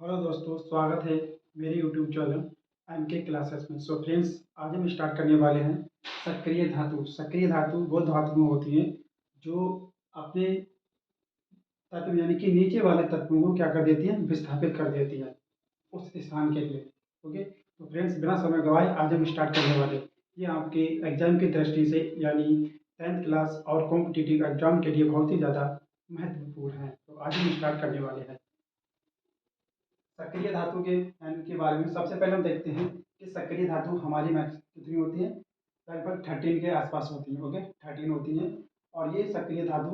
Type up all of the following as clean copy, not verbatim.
Hello दोस्तों, स्वागत है मेरे यूट्यूब चैनल एम के क्लासेस में। सो फ्रेंड्स, आज हम स्टार्ट करने वाले हैं सक्रिय धातु। सक्रिय धातु वो धातुएं होती हैं जो अपने तत्व यानी कि नीचे वाले तत्वों को क्या कर देती हैं, विस्थापित कर देती है उस स्थान के लिए। ओके, तो फ्रेंड्स बिना समय गवाए आज हम स्टार्ट करने वाले हैं। ये आपके एग्जाम की दृष्टि से यानी 10th क्लास और कॉम्पिटिटिव एग्जाम के लिए बहुत ही ज़्यादा महत्वपूर्ण है। तो आज हम स्टार्ट करने वाले हैं सक्रिय धातु के बारे में। सबसे पहले हम देखते हैं कि सक्रिय धातु हमारी मैक्स कितनी होती है। लगभग 13 के आसपास होती है। ओके, 13 होती है और ये सक्रिय धातु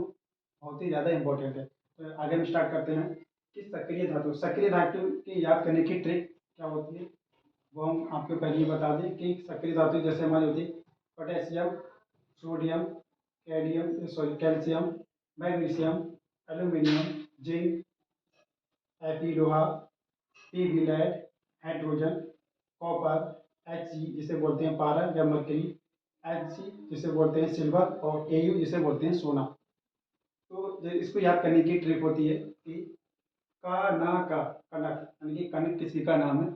बहुत ही ज़्यादा इंपॉर्टेंट है। तो आगे हम स्टार्ट करते हैं कि सक्रिय धातु की याद करने की ट्रिक क्या होती है वो हम आपको पहले ही बता दें कि सक्रिय धातु जैसे हमारी होती है potassium, sodium, calcium, magnesium, aluminium, zinc, Fe लोहा, Pb lead, hydrogen, copper, Hg जिसे बोलते हैं पारा या मरकरी, Hg जिसे बोलते हैं सिल्वर और Au जिसे बोलते हैं सोना। तो इसको याद करने की ट्रिक होती है कि का ना का कनक यानी कि कनक किसी का नाम है।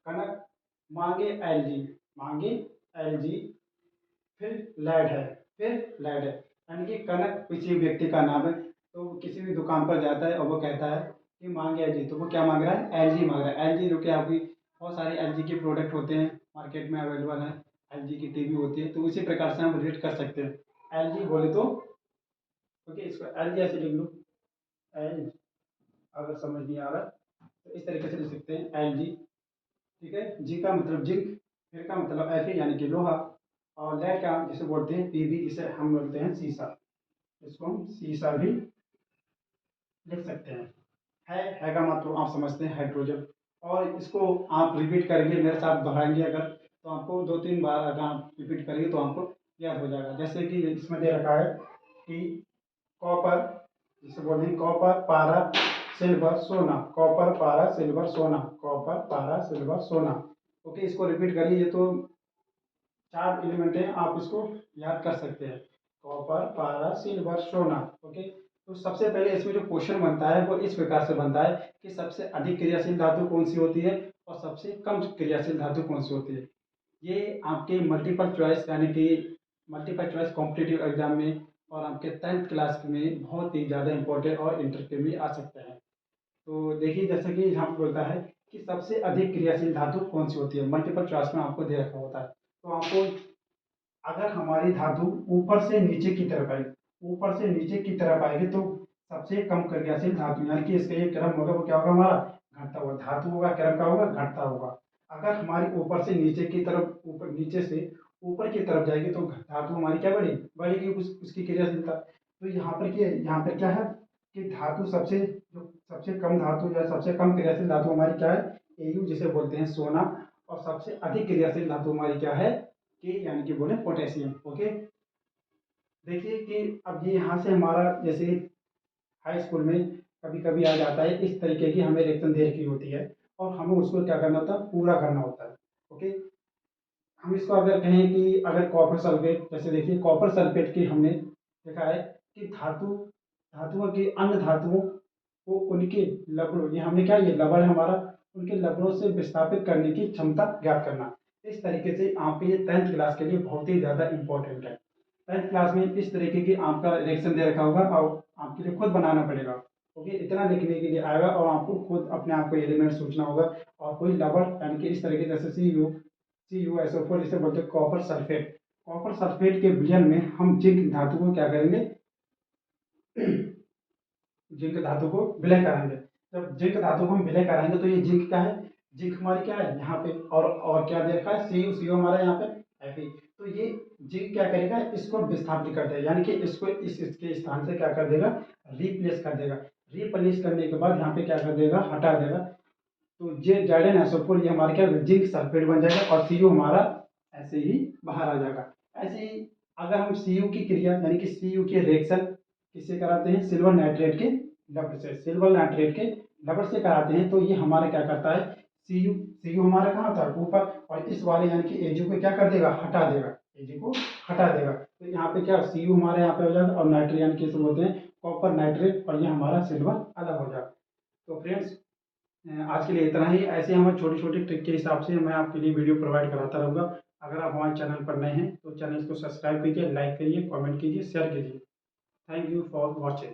कनक मांगे Lg, मांगे Lg, फिर लेड है, फिर लेड है। यानी कि कनक किसी व्यक्ति का नाम है। तो किसी भी दुकान पर जाता है और वो कहता है कि मांगे एलजी, तो वो क्या मांग रहा है, एलजी मांग रहा है। एलजी जो कि आपकी बहुत सारे एलजी के प्रोडक्ट होते हैं, मार्केट में अवेलेबल है। एलजी की टीवी होती है, तो उसी प्रकार से हम रिलेट कर सकते हैं। एलजी बोले तो ओके, इसको एलजी ऐसे लिख लो, एल, अगर समझ नहीं आ रहा तो इस तरीके से लिख सकते हैं एलजी। ठीक है, जी का मतलब जिंक, फिर का मतलब एफ यानी कि लोहा, और लेड का जिसे बोलते हैं पीबी, जिसे हम बोलते हैं शीशा। इसको हम शीशा भी लिख सकते हैं। है का मतलब आप समझते हैं हाइड्रोजन। और इसको आप रिपीट करेंगे, मेरे साथ दोहराएंगे अगर, तो आपको 2-3 बार अगर आप रिपीट करेंगे तो आपको याद हो जाएगा। जैसे कि इसमें दे रखा है कि कॉपर, जिसे बोलते हैं कॉपर, पारा, सिल्वर, सोना। कॉपर, पारा, सिल्वर, सोना। कॉपर, पारा, सिल्वर, सोना। ओके, इसको रिपीट करिए। ये तो 4 एलिमेंट है, आप इसको याद कर सकते हैं, कॉपर, पारा, सिल्वर, सोना। ओके, तो सबसे पहले इसमें जो क्वेश्चन बनता है वो इस प्रकार से बनता है कि सबसे अधिक क्रियाशील धातु कौन सी होती है और सबसे कम क्रियाशील धातु कौन सी होती है। ये आपके मल्टीपल चॉइस यानी कि मल्टीपल चॉइस कॉम्पिटिटिव एग्जाम में और आपके 10th क्लास में बहुत ही ज़्यादा इंपॉर्टेंट और इंटरव्यू में आ सकते हैं। तो देखिए, जैसे कि यहाँ पे बोलता है कि सबसे अधिक क्रियाशील धातु कौन सी होती है, मल्टीपल चॉइस में आपको दे रखा होता है। तो आपको, अगर हमारी धातु ऊपर से नीचे की तरफ आएगी, ऊपर से नीचे की तरफ आएगी तो सबसे कम क्रियाशील धातु यानी कि इसका ये क्रम होगा वो क्या होगा, हमारा घटता हुआ धातु होगा। क्रम का होगा, घटता होगा। अगर हमारी ऊपर से नीचे की तरफ, ऊपर नीचे से ऊपर की तरफ जाएगी तो धातु हमारी क्या बढ़ेगी, बढ़ेगी उसकी क्रियाशीलता। तो यहाँ पर क्या है कि धातु सबसे कम धातु या सबसे कम क्रियाशील धातु हमारी क्या है, एयू जिसे बोलते हैं सोना। और सबसे अधिक क्रियाशील धातु हमारी क्या है, के यानी कि बोले पोटेशियम। ओके, देखिए कि अब ये यहाँ से हमारा जैसे हाई स्कूल में कभी कभी आ जाता है, इस तरीके की हमें रिएक्शन दे रखी होती है और हमें उसको क्या करना होता है, पूरा करना होता है। ओके, हम इसको अगर कहें कि अगर कॉपर सल्फेट, जैसे देखिए कॉपर सल्फेट की हमने देखा है कि धातुओं की अन्य धातुओं को उनके लवणों, ये हमने क्या, ये लवण है हमारा, उनके लवणों से विस्थापित करने की क्षमता ज्ञात करना। इस तरीके से आपके ये 10th क्लास के लिए बहुत ही ज़्यादा इंपॉर्टेंट है। 10th क्लास में इस तरीके की आपका रिएक्शन दे रखा होगा और आपके लिए खुद बनाना पड़ेगा। ओके, इतना लिखने के लिए आएगा और आपको खुद अपने आप को एलिमेंट सोचना होगा। और कोई लवण यानी कि इस तरीके जैसे CuSO4 जिसे बोलते हैं कॉपर सल्फेट। कॉपर सल्फेट के विलयन में हम जिंक धातु को क्या करेंगे, जिंक धातु को विलय कराएंगे। जब जिंक धातु को हम विलय कराएंगे तो ये जिंक क्या है, जिंक हमारी क्या है यहाँ पे, और क्या दे रखा है, Cu हमारा यहाँ पे Fe। तो ये जिंक क्या करेगा, इसको विस्थापित कर देगा, यानी कि इसको इसके स्थान से क्या कर देगा, रिप्लेस कर देगा। रिप्लेस करने के बाद यहाँ पे क्या कर देगा, हटा देगा। तो ये Zn SO4 ये हमारा क्या, जिंक सल्फेट बन जाएगा और Cu हमारा ऐसे ही बाहर आ जाएगा। ऐसे ही अगर हम Cu की क्रिया यानी कि Cu की रिएक्शन किससे कराते हैं, सिल्वर नाइट्रेट के लवण से, सिल्वर नाइट्रेट के लवण से कराते हैं, तो ये हमारा क्या करता है, Cu हमारा कहाँ होता है, ऊपर, और इस वाले यानी कि Ag को क्या कर देगा, हटा देगा, Ag को हटा देगा। तो यहाँ पे क्या, Cu हमारे यहाँ पे हो जाएगा और नाइट्रेट यानी कि इसे बोलते हैं कॉपर नाइट्रेट, और ये हमारा सिल्वर अलग हो जाएगा। तो फ्रेंड्स, आज के लिए इतना ही। ऐसे हमें छोटी छोटी ट्रिक के हिसाब से मैं आपके लिए वीडियो प्रोवाइड कराता रहूँगा। अगर आप हमारे चैनल पर नए हैं तो चैनल को सब्सक्राइब कीजिए, लाइक करिए, कमेंट कीजिए, शेयर कीजिए। Thank you for watching.